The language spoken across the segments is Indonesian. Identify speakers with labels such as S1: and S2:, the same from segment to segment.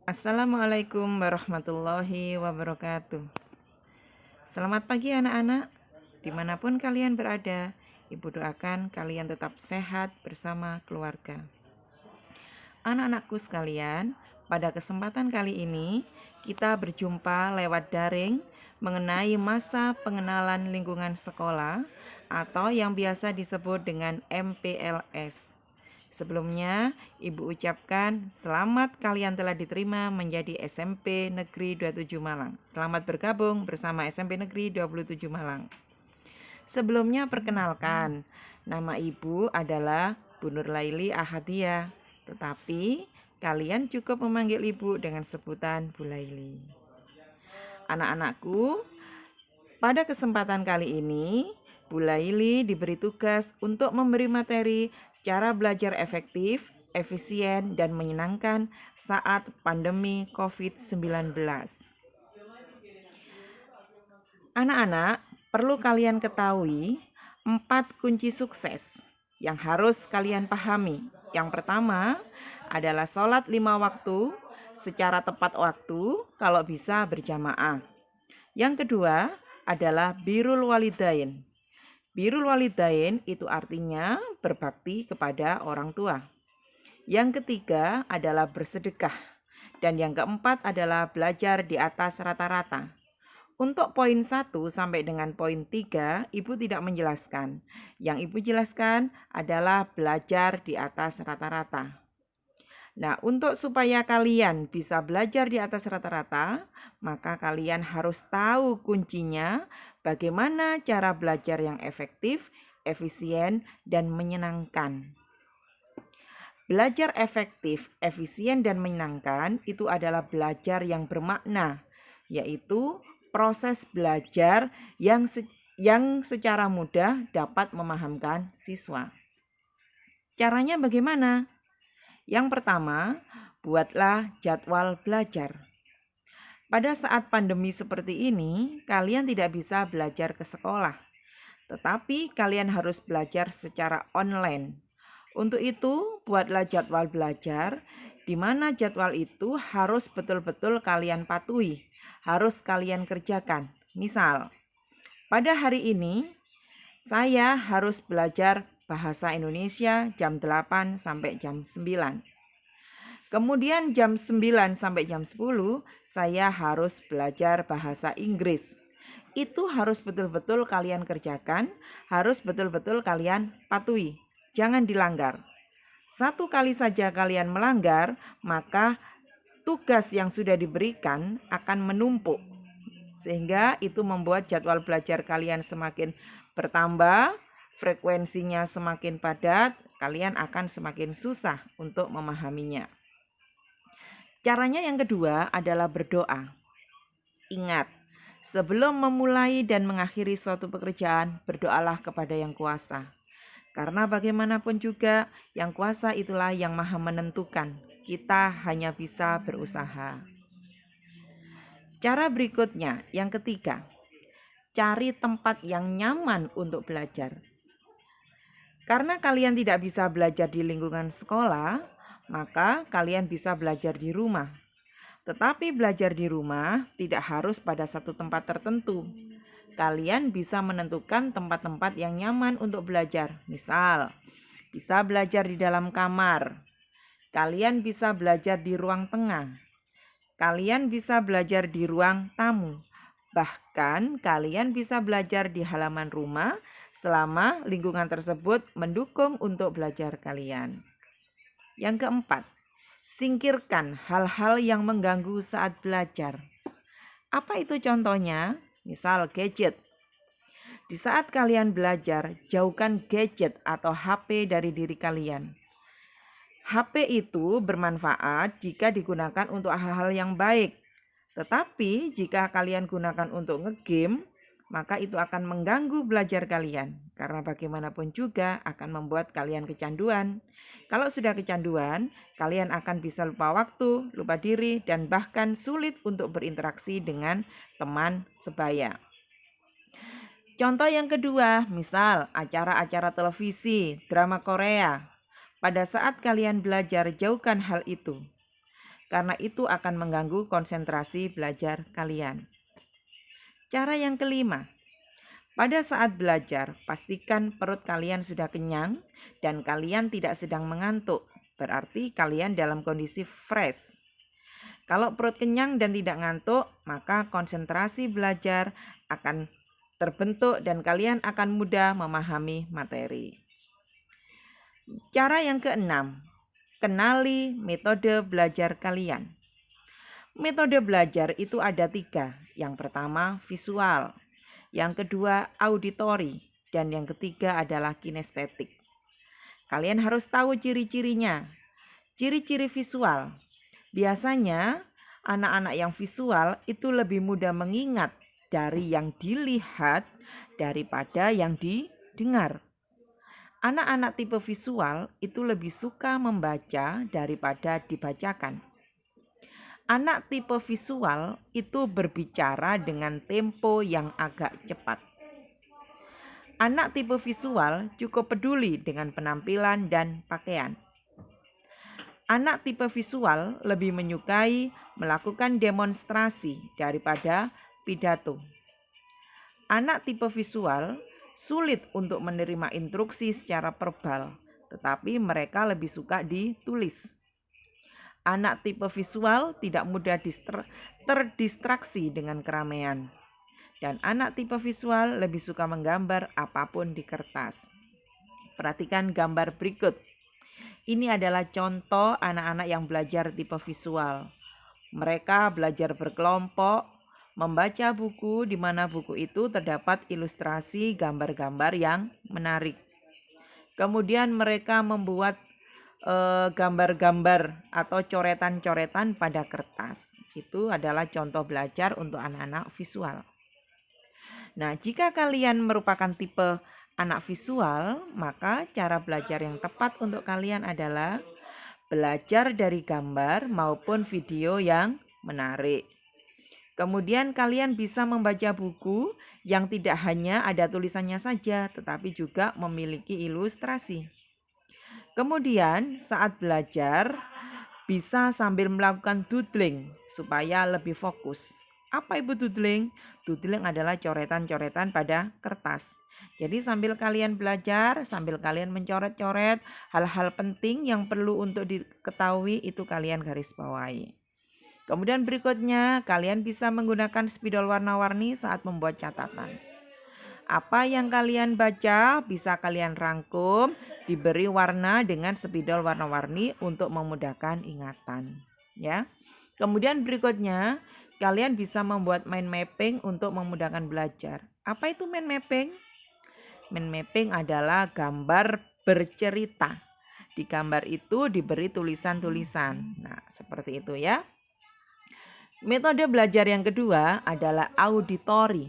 S1: Assalamualaikum warahmatullahi wabarakatuh. Selamat pagi anak-anak, dimanapun kalian berada. Ibu doakan kalian tetap sehat bersama keluarga. Anak-anakku sekalian, pada kesempatan kali ini kita berjumpa lewat daring mengenai masa pengenalan lingkungan sekolah atau yang biasa disebut dengan MPLS. Sebelumnya, Ibu ucapkan selamat kalian telah diterima menjadi SMP Negeri 27 Malang. Selamat bergabung bersama SMP Negeri 27 Malang. Sebelumnya perkenalkan, nama Ibu adalah Bu Nurlaili Ahadiyah, tetapi kalian cukup memanggil Ibu dengan sebutan Bu Laili. Anak-anakku, pada kesempatan kali ini, Bu Laili diberi tugas untuk memberi materi cara belajar efektif, efisien, dan menyenangkan saat pandemi COVID-19. Anak-anak, perlu kalian ketahui 4 kunci sukses yang harus kalian pahami. Yang pertama adalah sholat 5 waktu secara tepat waktu, kalau bisa berjamaah. Yang kedua adalah birrul walidain. Birrul walidain itu artinya berbakti kepada orang tua. Yang ketiga adalah bersedekah. Dan yang keempat adalah belajar di atas rata-rata. Untuk poin 1 sampai dengan poin 3, Ibu tidak menjelaskan. Yang Ibu jelaskan adalah belajar di atas rata-rata. Nah, untuk supaya kalian bisa belajar di atas rata-rata, maka kalian harus tahu kuncinya bagaimana cara belajar yang efektif, efisien, dan menyenangkan. Belajar efektif, efisien, dan menyenangkan itu adalah belajar yang bermakna, yaitu proses belajar yang secara mudah dapat memahamkan siswa. Caranya bagaimana? Yang pertama, buatlah jadwal belajar. Pada saat pandemi seperti ini, kalian tidak bisa belajar ke sekolah, tetapi kalian harus belajar secara online. Untuk itu, buatlah jadwal belajar, di mana jadwal itu harus betul-betul kalian patuhi, harus kalian kerjakan. Misal, pada hari ini, saya harus belajar bahasa Indonesia jam 8 sampai jam 9. Kemudian jam 9 sampai jam 10 saya harus belajar bahasa Inggris. Itu harus betul-betul kalian kerjakan, harus betul-betul kalian patuhi. Jangan dilanggar. Satu kali saja kalian melanggar, maka tugas yang sudah diberikan akan menumpuk. Sehingga itu membuat jadwal belajar kalian semakin bertambah, frekuensinya semakin padat, kalian akan semakin susah untuk memahaminya. Caranya yang kedua adalah berdoa. Ingat, sebelum memulai dan mengakhiri suatu pekerjaan, berdoalah kepada Yang Kuasa. Karena bagaimanapun juga, Yang Kuasa itulah yang maha menentukan. Kita hanya bisa berusaha. Cara berikutnya, yang ketiga, cari tempat yang nyaman untuk belajar. Karena kalian tidak bisa belajar di lingkungan sekolah, maka kalian bisa belajar di rumah. Tetapi belajar di rumah tidak harus pada satu tempat tertentu. Kalian bisa menentukan tempat-tempat yang nyaman untuk belajar. Misal, bisa belajar di dalam kamar. Kalian bisa belajar di ruang tengah. Kalian bisa belajar di ruang tamu. Bahkan kalian bisa belajar di halaman rumah selama lingkungan tersebut mendukung untuk belajar kalian. Yang keempat, singkirkan hal-hal yang mengganggu saat belajar. Apa itu contohnya? Misal gadget. Di saat kalian belajar, jauhkan gadget atau HP dari diri kalian. HP itu bermanfaat jika digunakan untuk hal-hal yang baik. Tetapi jika kalian gunakan untuk ngegame, maka itu akan mengganggu belajar kalian. Karena bagaimanapun juga akan membuat kalian kecanduan. Kalau sudah kecanduan, kalian akan bisa lupa waktu, lupa diri, dan bahkan sulit untuk berinteraksi dengan teman sebaya. Contoh yang kedua, misal acara-acara televisi, drama Korea. Pada saat kalian belajar, jauhkan hal itu. karena itu akan mengganggu konsentrasi belajar kalian. Cara yang kelima, pada saat belajar, pastikan perut kalian sudah kenyang dan kalian tidak sedang mengantuk. Berarti kalian dalam kondisi fresh. Kalau perut kenyang dan tidak ngantuk, maka konsentrasi belajar akan terbentuk dan kalian akan mudah memahami materi. Cara yang keenam, kenali metode belajar kalian. Metode belajar itu ada 3. Yang pertama visual, yang kedua auditori, dan yang ketiga adalah kinestetik. Kalian harus tahu ciri-cirinya. Ciri-ciri visual. Biasanya anak-anak yang visual itu lebih mudah mengingat dari yang dilihat daripada yang didengar. Anak-anak tipe visual itu lebih suka membaca daripada dibacakan. Anak tipe visual itu berbicara dengan tempo yang agak cepat. Anak tipe visual cukup peduli dengan penampilan dan pakaian. Anak tipe visual lebih menyukai melakukan demonstrasi daripada pidato. Anak tipe visual sulit untuk menerima instruksi secara verbal, tetapi mereka lebih suka ditulis. Anak tipe visual tidak mudah terdistraksi dengan keramaian. Dan anak tipe visual lebih suka menggambar apapun di kertas. Perhatikan gambar berikut. Ini adalah contoh anak-anak yang belajar tipe visual. Mereka belajar berkelompok, membaca buku di mana buku itu terdapat ilustrasi gambar-gambar yang menarik. Kemudian mereka membuat gambar-gambar atau coretan-coretan pada kertas. Itu adalah contoh belajar untuk anak-anak visual. Nah, jika kalian merupakan tipe anak visual, maka cara belajar yang tepat untuk kalian adalah belajar dari gambar maupun video yang menarik. Kemudian kalian bisa membaca buku yang tidak hanya ada tulisannya saja, tetapi juga memiliki ilustrasi. Kemudian saat belajar bisa sambil melakukan doodling supaya lebih fokus. Apa itu doodling? Doodling adalah coretan-coretan pada kertas. Jadi sambil kalian belajar, sambil kalian mencoret-coret hal-hal penting yang perlu untuk diketahui itu kalian garis bawahi. Kemudian berikutnya kalian bisa menggunakan spidol warna-warni saat membuat catatan. Apa yang kalian baca bisa kalian rangkum, diberi warna dengan spidol warna-warni untuk memudahkan ingatan, ya. Kemudian berikutnya kalian bisa membuat mind mapping untuk memudahkan belajar. Apa itu mind mapping? Mind mapping adalah gambar bercerita. Di gambar itu diberi tulisan-tulisan. Nah, seperti itu ya. Metode belajar yang kedua adalah auditori.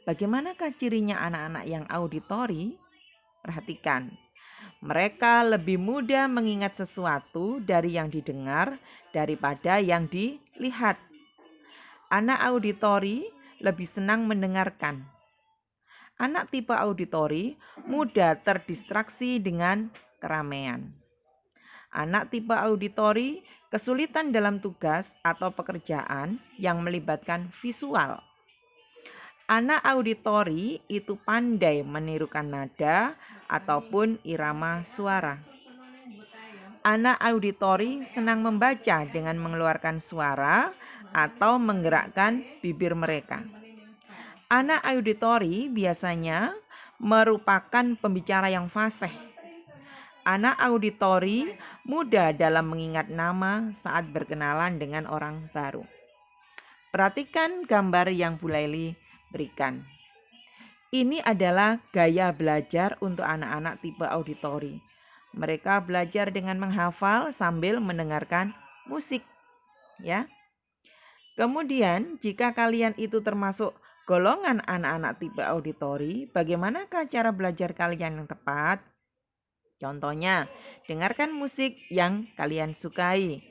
S1: Bagaimanakah cirinya anak-anak yang auditori? Perhatikan. Mereka lebih mudah mengingat sesuatu dari yang didengar daripada yang dilihat. Anak auditori lebih senang mendengarkan. Anak tipe auditori mudah terdistraksi dengan keramaian. Anak tipe auditori kesulitan dalam tugas atau pekerjaan yang melibatkan visual. Anak auditori itu pandai menirukan nada ataupun irama suara. Anak auditori senang membaca dengan mengeluarkan suara atau menggerakkan bibir mereka. Anak auditori biasanya merupakan pembicara yang fasih. Anak auditori mudah dalam mengingat nama saat berkenalan dengan orang baru. Perhatikan gambar yang Bu Laili berikan. Ini adalah gaya belajar untuk anak-anak tipe auditori. Mereka belajar dengan menghafal sambil mendengarkan musik, ya. Kemudian, jika kalian itu termasuk golongan anak-anak tipe auditori, bagaimanakah cara belajar kalian yang tepat? Contohnya, dengarkan musik yang kalian sukai.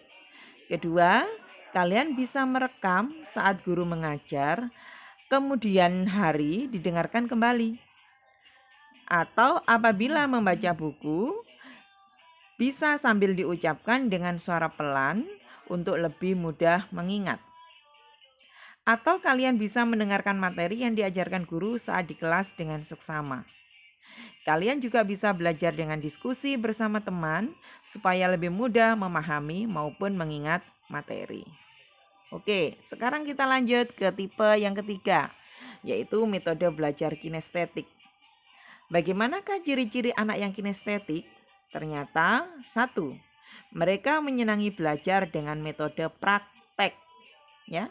S1: Kedua, kalian bisa merekam saat guru mengajar, kemudian hari didengarkan kembali. Atau apabila membaca buku, bisa sambil diucapkan dengan suara pelan untuk lebih mudah mengingat. Atau kalian bisa mendengarkan materi yang diajarkan guru saat di kelas dengan seksama. Kalian juga bisa belajar dengan diskusi bersama teman supaya lebih mudah memahami maupun mengingat materi. Oke, sekarang kita lanjut ke tipe yang ketiga, yaitu metode belajar kinestetik. Bagaimanakah ciri-ciri anak yang kinestetik? Ternyata, satu, mereka menyenangi belajar dengan metode praktek. Ya,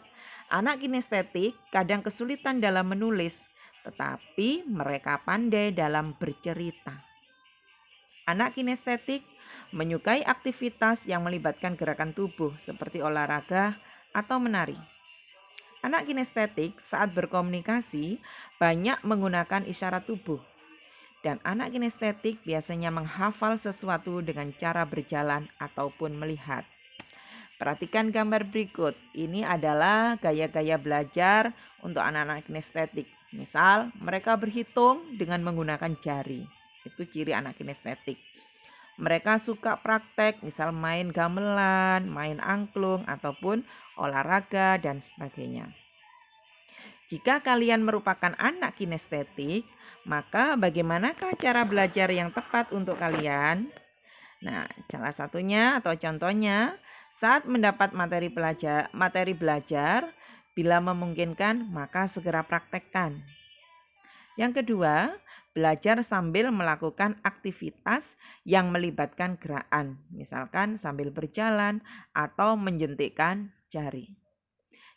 S1: anak kinestetik kadang kesulitan dalam menulis, tetapi mereka pandai dalam bercerita. Anak kinestetik menyukai aktivitas yang melibatkan gerakan tubuh seperti olahraga atau menari. Anak kinestetik saat berkomunikasi banyak menggunakan isyarat tubuh. Dan anak kinestetik biasanya menghafal sesuatu dengan cara berjalan ataupun melihat. Perhatikan gambar berikut. Ini adalah gaya-gaya belajar untuk anak-anak kinestetik. Misal, mereka berhitung dengan menggunakan jari. Itu ciri anak kinestetik. Mereka suka praktek, misal main gamelan, main angklung, ataupun olahraga dan sebagainya. Jika kalian merupakan anak kinestetik, maka bagaimanakah cara belajar yang tepat untuk kalian? Nah, salah satunya atau contohnya saat mendapat materi belajar, bila memungkinkan maka segera praktekkan. Yang kedua, belajar sambil melakukan aktivitas yang melibatkan gerakan, misalkan sambil berjalan atau menjentikkan jari.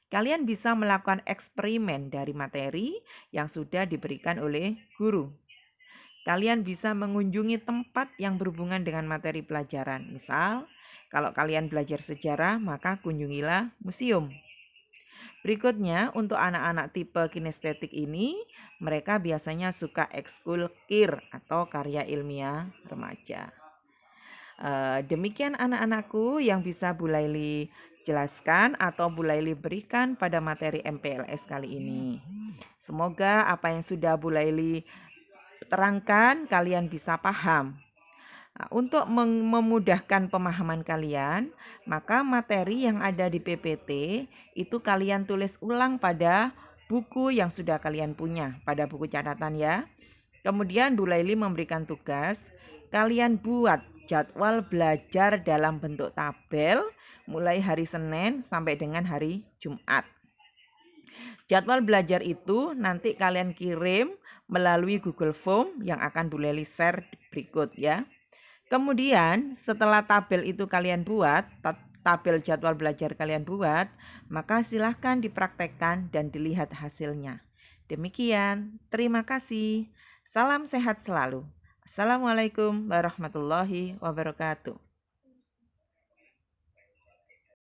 S1: Kalian bisa melakukan eksperimen dari materi yang sudah diberikan oleh guru. Kalian bisa mengunjungi tempat yang berhubungan dengan materi pelajaran. Misal, kalau kalian belajar sejarah, maka kunjungilah museum. Berikutnya, untuk anak-anak tipe kinestetik ini, mereka biasanya suka ekskul KIR atau karya ilmiah remaja. Demikian anak-anakku yang bisa Bu Laili jelaskan atau Bu Laili berikan pada materi MPLS kali ini. Semoga apa yang sudah Bu Laili terangkan kalian bisa paham. Nah, untuk memudahkan pemahaman kalian, maka materi yang ada di PPT itu kalian tulis ulang pada buku yang sudah kalian punya, pada buku catatan ya. Kemudian Bu Laili memberikan tugas, kalian buat jadwal belajar dalam bentuk tabel mulai hari Senin sampai dengan hari Jumat. Jadwal belajar itu nanti kalian kirim melalui Google Form yang akan Bu Laili share berikut ya. Kemudian setelah tabel itu kalian buat, tabel jadwal belajar kalian buat, maka silahkan dipraktekkan dan dilihat hasilnya. Demikian, terima kasih. Salam sehat selalu. Assalamualaikum warahmatullahi wabarakatuh.